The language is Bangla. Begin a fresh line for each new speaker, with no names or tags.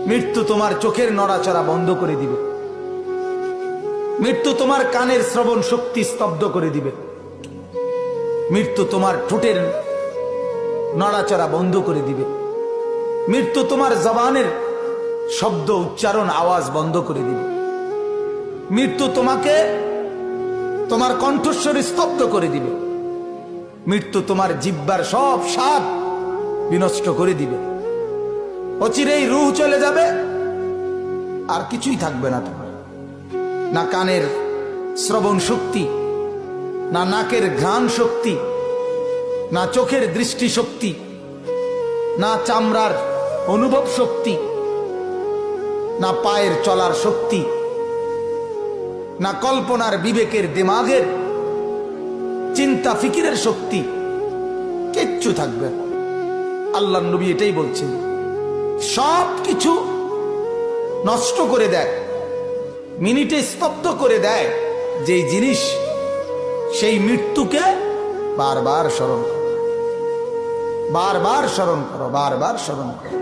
মৃত্যু তোমার চোখের নড়াচড়া বন্ধ করে দিবে। মৃত্যু তোমার কানের শ্রবণ শক্তি স্তব্ধ করে দিবে। মৃত্যু তোমার ঠোঁটের নড়াচড়া বন্ধ করে দিবে। মৃত্যু তোমার জবানের শব্দ উচ্চারণ আওয়াজ বন্ধ করে দিবে। মৃত্যু তোমাকে তোমার কণ্ঠস্বর স্তব্ধ করে দিবে। মৃত্যু তোমার জিহ্বার সব স্বাদ বিনষ্ট করে দিবে। অচিরেই রূহ চলে যাবে, আর কিছুই থাকবে না তোমার। না কানের শ্রবণ শক্তি, না নাকের ঘ্রাণ শক্তি, না চোখের দৃষ্টি শক্তি, না চামড়ার অনুভব শক্তি, না পায়ের চলার শক্তি, না কল্পনার বিবেকের দিমাগের চিন্তা ফিকিরের শক্তি, কিচ্ছু থাকবে না। আল্লাহর নবী এটাই বলছেন, সব কিছু নষ্ট করে দেয়, মিনিটে স্তব্ধ করে দেয় যেই জিনিস, সেই মৃত্যুকে বারবার স্মরণ করো, বারবার স্মরণ করো, বারবার স্মরণ করো।